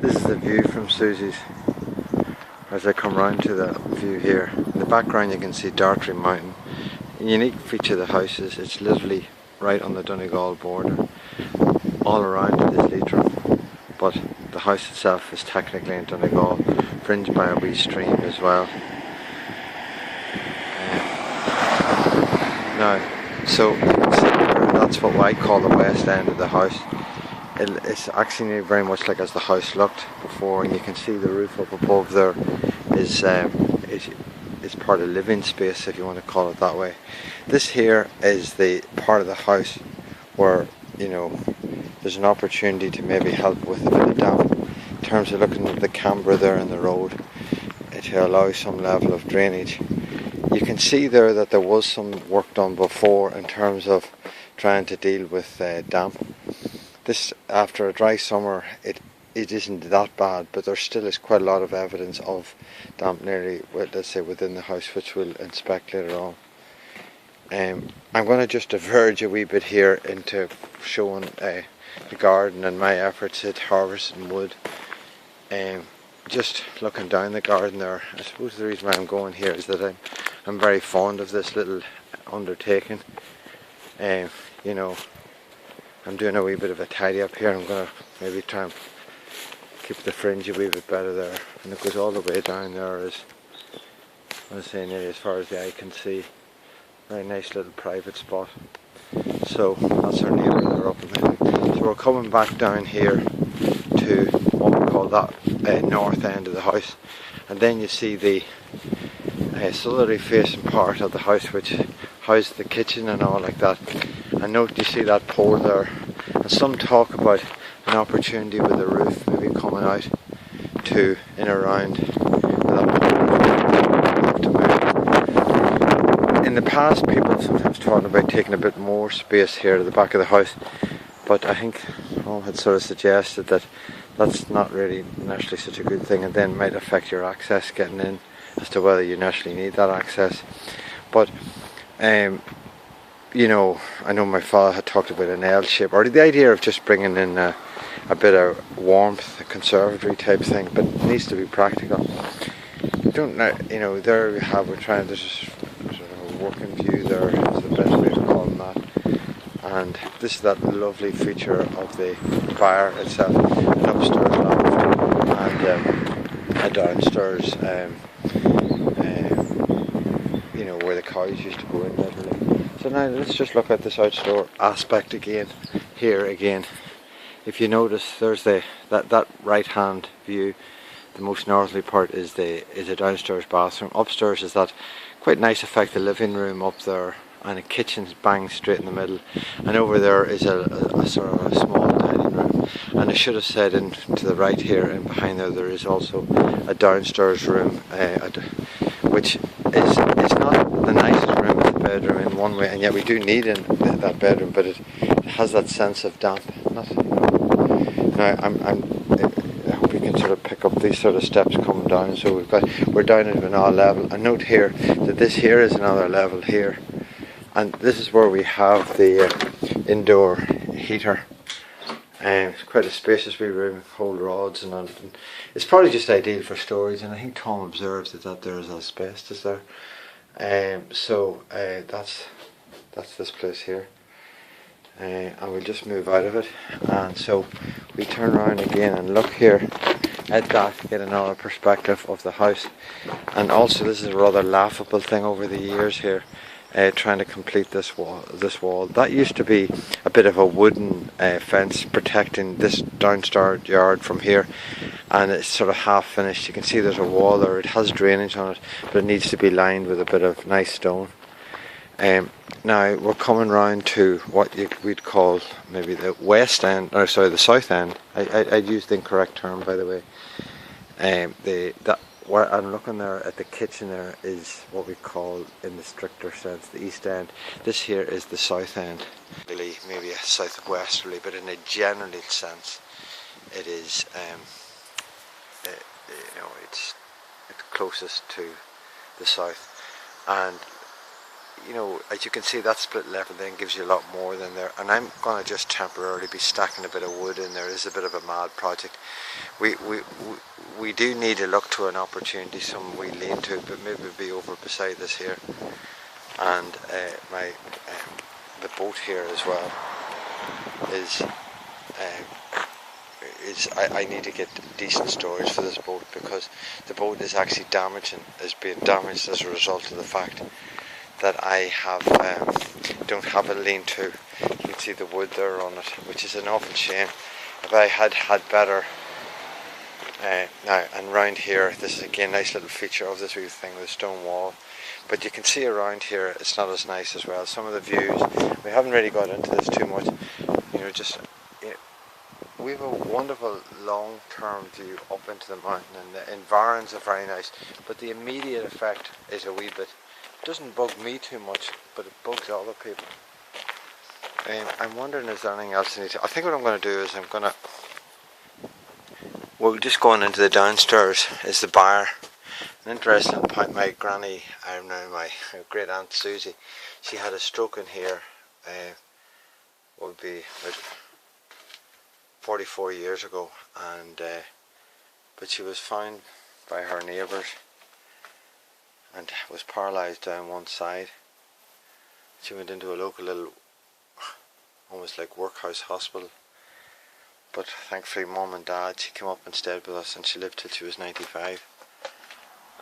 This is the view from Susie's as I come round to the view here. In the background you can see Dartry Mountain. A unique feature of the house is it's literally right on the Donegal border. All around it is Leitrim, but the house itself is technically in Donegal, fringed by a wee stream as well. So that's what I call the west end of the house. It's actually very much like as the house looked before, and you can see the roof up above there is part of living space, if you want to call it that way. This here is the part of the house where, you know, there's an opportunity to maybe help with a bit of damp in terms of looking at the camber there in the road to allow some level of drainage. You can see there that there was some work done before in terms of trying to deal with damp. This, after a dry summer, it isn't that bad, but there still is quite a lot of evidence of damp nearly, let's say, within the house, which we'll inspect later on. I'm going to just diverge a wee bit here into showing the garden and my efforts at harvesting wood. Just looking down the garden there, I suppose the reason why I'm going here is that I'm very fond of this little undertaking. You know, I'm doing a wee bit of a tidy up here. I'm going to maybe try and keep the fringe a wee bit better there, and it goes all the way down there, as I was saying, nearly as far as the eye can see. Very nice little private spot. So that's our neighbour there up there. So we're coming back down here to what we call that north end of the house, and then you see the southerly facing part of the house, which houses the kitchen and all like that. And note you see that pole there, and some talk about an opportunity with the roof maybe coming out to in around that pole. In the past, people sometimes talking about taking a bit more space here at the back of the house, but I think all had sort of suggested that that's not really naturally such a good thing, and then might affect your access getting in as to whether you naturally need that access. But you know, I know my father had talked about an L shape, or the idea of just bringing in a bit of warmth, a conservatory type thing, but it needs to be practical. Don't know, you know, there we have, we're trying, there's sort of a working view there, is the best way to call that. And this is that lovely feature of the bar itself, an upstairs loft and a downstairs, you know, where the cows used to go in literally. So now let's just look at this outdoor aspect again. Here again, if you notice, there's that right hand view. The most northerly part is a downstairs bathroom. Upstairs is that quite nice effect, the living room up there, and a kitchen bang straight in the middle. And over there is a sort of a small dining room. And I should have said, in to the right here and behind there is also a downstairs room, which is not the nicest room, it's a bedroom in one way, and yet we do need that bedroom, but it has that sense of damp. Now I hope you can sort of pick up these sort of steps coming down. So we're down at an odd level. And note here that this here is another level here, and this is where we have the indoor heater. It's quite a spacious wee room, hold rods and it's probably just ideal for storage, and I think Tom observes that there is asbestos there. So that's this place here, and we'll just move out of it, and so we turn around again and look here at that, get another perspective of the house. And also, this is a rather laughable thing over the years here, trying to complete this wall. That used to be a bit of a wooden fence protecting this downstairs yard from here, and it's sort of half finished. You can see there's a wall there, it has drainage on it, but it needs to be lined with a bit of nice stone. Now we're coming round to what we'd call maybe the west end, or sorry, the south end. I'd used the incorrect term, by the way. Where I'm looking there at the kitchen there is what we call, in the stricter sense, the east end. This here is the south end. Really, maybe a southwesterly, but in a general sense, it is. You know, it's closest to the south, and you know, as you can see, that split level then gives you a lot more than there. And I'm going to just temporarily be stacking a bit of wood in there. This is a bit of a mad project. We do need to look to an opportunity, some we lean to, but maybe we'll be over beside this here. And the boat here as well I need to get decent storage for this boat, because the boat is actually is being damaged as a result of the fact that I don't have a lean-to. You can see the wood there on it, which is an awful shame. If I had better now, and round here, this is again a nice little feature of this wee thing with a stone wall. But you can see around here it's not as nice as well. Some of the views, we haven't really got into this too much. You know, we have a wonderful long-term view up into the mountain, and the environs are very nice. But the immediate effect is a wee bit. It doesn't bug me too much, but it bugs other people. I'm wondering, is there anything else I need to... I think what I'm going to do is we're just going into the downstairs is the bar. An interesting point, my granny, my great aunt Susie, she had a stroke in here, what would be about 44 years ago, and but she was found by her neighbours and was paralysed down one side. She went into a local little, almost like workhouse hospital, but thankfully Mum and Dad, she came up and stayed with us, and she lived till she was 95.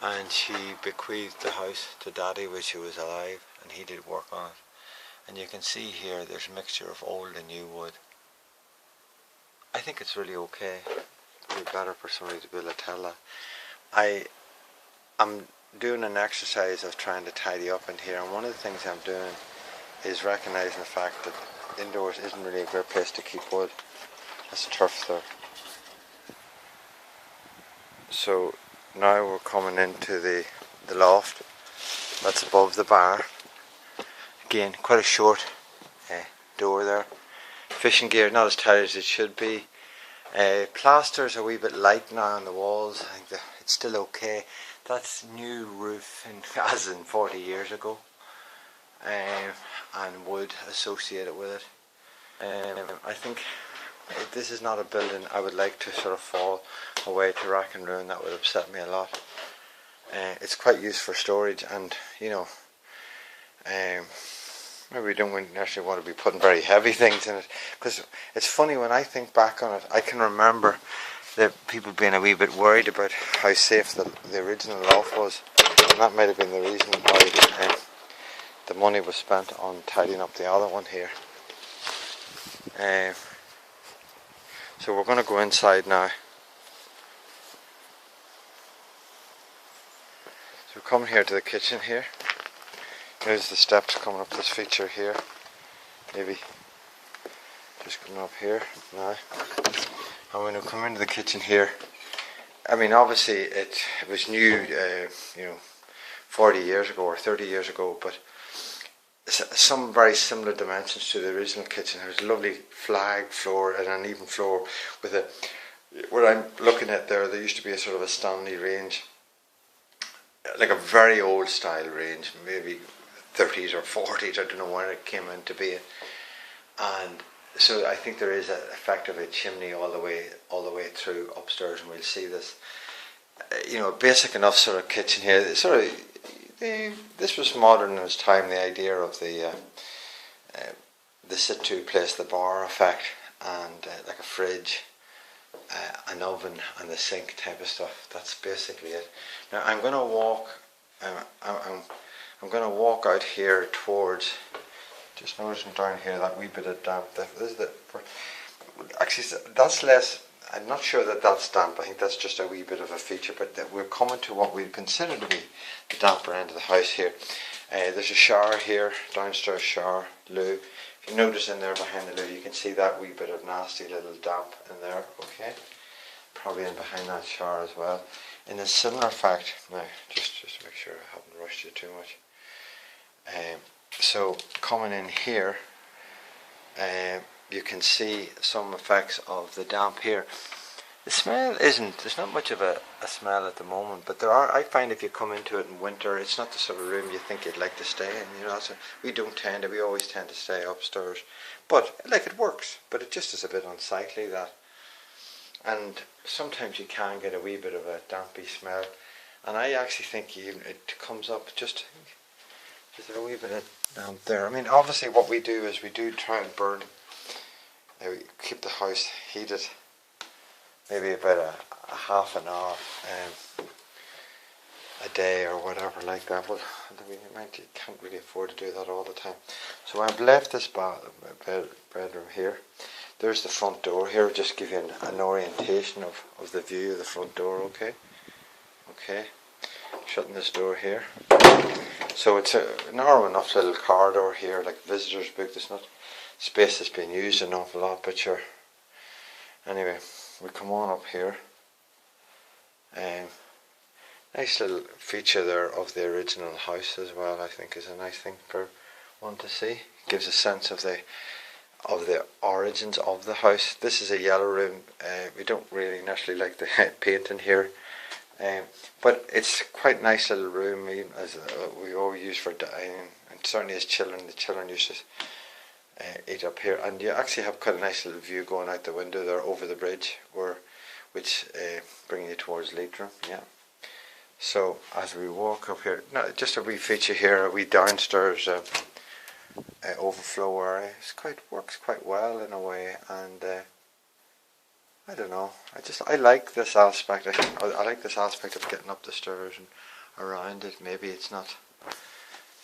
And she bequeathed the house to Daddy when she was alive, and he did work on it. And you can see here there's a mixture of old and new wood. I think it's really okay. It would be better for somebody to be able to tell that. I'm doing an exercise of trying to tidy up in here, and one of the things I'm doing is recognising the fact that indoors isn't really a great place to keep wood. That's turf there. So now we're coming into the loft that's above the bar. Again, quite a short door there. Fishing gear, not as tight as it should be. Plaster's a wee bit light now on the walls. I think that it's still okay. That's new roof, as in 40 years ago, and wood associated with it. I think this is not a building I would like to sort of fall away to rack and ruin. That would upset me a lot. It's quite used for storage, and you know, maybe we don't necessarily want to be putting very heavy things in it, because it's funny when I think back on it. I can remember the people being a wee bit worried about how safe the original loft was, and that might have been the reason why the money was spent on tidying up the other one here. So we're going to go inside now. So we're coming here to the kitchen here. There's the steps coming up this feature here. Maybe just coming up here now. And when we come into the kitchen here, I mean, obviously it was new, 40 years ago or 30 years ago, but some very similar dimensions to the original kitchen. There's a lovely flag floor and an even floor with where I'm looking at there used to be a sort of a Stanley range, like a very old style range, maybe 30s or 40s, I don't know when it came into being. And so I think there is an effectively chimney all the way through upstairs, and we'll see this, a basic enough sort of kitchen here. This was modern in its time, the idea of the sit-to place, the bar effect, and like a fridge, an oven, and the sink type of stuff. That's basically it. Now I'm going to walk. I'm going to walk out here towards. Just noticing down here that wee bit of damp. Actually, that's less. I'm not sure that that's damp. I think that's just a wee bit of a feature. But we're coming to what we consider to be the damper end of the house here. There's a shower here, downstairs shower, loo. If you notice in there behind the loo, you can see that wee bit of nasty little damp in there. Okay, probably in behind that shower as well. In a similar fact, now just to make sure I haven't rushed you too much. So coming in here, you can see some effects of the damp here. The smell isn't, there's not much of a smell at the moment, but there are, I find if you come into it in winter, it's not the sort of room you think you'd like to stay in, you know, so we always tend to stay upstairs, but like it works, but it just is a bit unsightly that, and sometimes you can get a wee bit of a dampy smell, and I actually think it comes up just, is there a wee bit of damp there? I mean, obviously what we do is we do try and burn, we keep the house heated maybe about a half an hour a day or whatever like that. Well, you can't really afford to do that all the time. So I've left this bedroom here. There's the front door here, just give you an orientation of the view of the front door, okay? Okay, shutting this door here. So it's a narrow enough little corridor here, like visitor's book. There's not space that's been used an awful lot, but sure. Anyway, we come on up here. Nice little feature there of the original house as well. I think is a nice thing for one to see. Gives a sense of the origins of the house. This is a yellow room. We don't really naturally like the painting here, but it's quite nice little room. As we always use for dining, and certainly as children, the children used to eat up here, and you actually have quite a nice little view going out the window there over the bridge, which bringing you towards Leitrim. Yeah. So as we walk up here, just a wee feature here, a wee downstairs overflow area. Works quite well in a way, and I don't know. I like this aspect. I like this aspect of getting up the stairs and around it. Maybe it's not.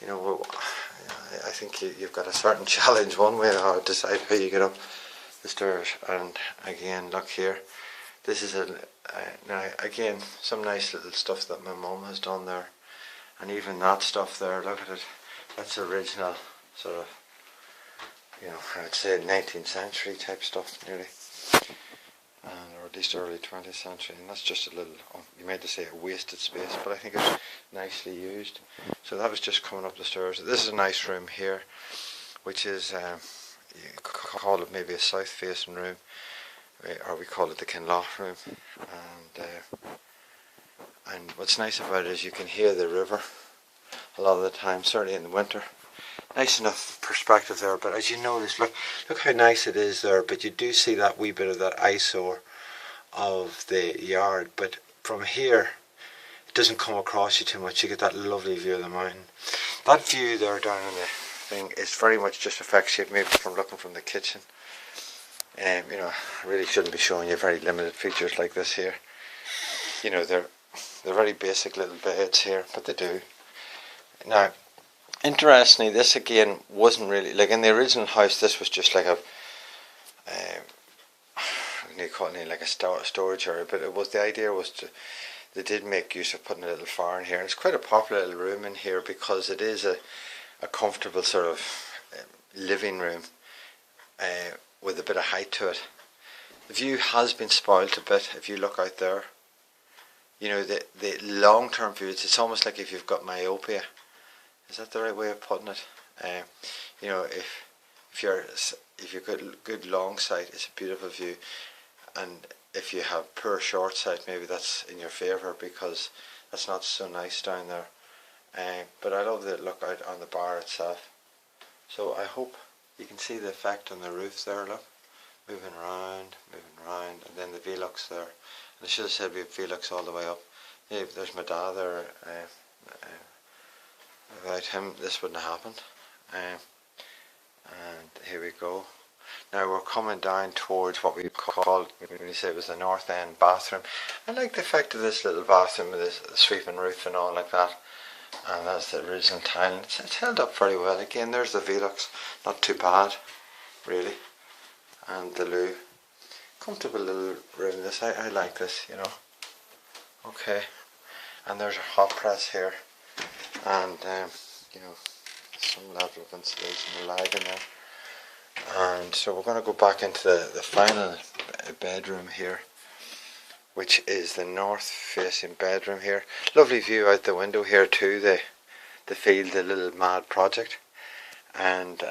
You know, I think you've got a certain challenge one way to decide how you get up the stairs. And again, look here. This is now again some nice little stuff that my mum has done there, and even that stuff there. Look at it. That's original sort of, you know, I'd say 19th century type stuff nearly, or at least early 20th century. And that's just a little, you might say a wasted space, but I think it's nicely used. So that was just coming up the stairs. This is a nice room here, which is you could call it maybe a south facing room, or we call it the Kinloch room. And what's nice about it is you can hear the river a lot of the time, certainly in the winter. Nice enough perspective there, but as you notice, look how nice it is there, but you do see that wee bit of that eyesore of the yard, but from here it doesn't come across you too much. You get that lovely view of the mountain. That view there down on the thing is very much just affects you maybe from looking from the kitchen. You know, I really shouldn't be showing you very limited features like this here. You know, they're very basic little beds here, but they do. Now, interestingly, this again wasn't really, like in the original house, this was just like a, you call it like a storage area, but the idea was they did make use of putting a little fire in here, and it's quite a popular little room in here because it is a comfortable sort of living room with a bit of height to it. The view has been spoilt a bit if you look out there. You know, the long-term view, it's almost like if you've got myopia. Is that the right way of putting it? You know, if you've got good long sight, it's a beautiful view, and if you have poor short sight, maybe that's in your favour because that's not so nice down there. But I love the look out on the bar itself. So I hope you can see the effect on the roof there. Look, moving around, and then the Velux there. And I should have said we have Velux all the way up. Yeah, there's my dad there. Without him, this wouldn't have happened. And here we go. Now we're coming down towards what we called, when you say it was the north end bathroom. I like the effect of this little bathroom with this sweeping roof and all like that. And that's the original tile. It's held up very well. Again, there's the Velux. Not too bad, really. And the loo. Comfortable little room. This I like this, you know. Okay. And there's a hot press here. And you know, some level of insulation and lag in there. And so we're going to go back into the final bedroom here, which is the north facing bedroom here. Lovely view out the window here too, the field, the little mad project. And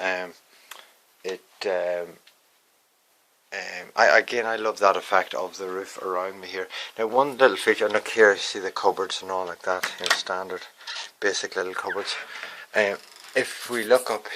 I love that effect of the roof around me here. Now one little feature, look here, you see the cupboards and all like that, standard basic little cupboards. If we look up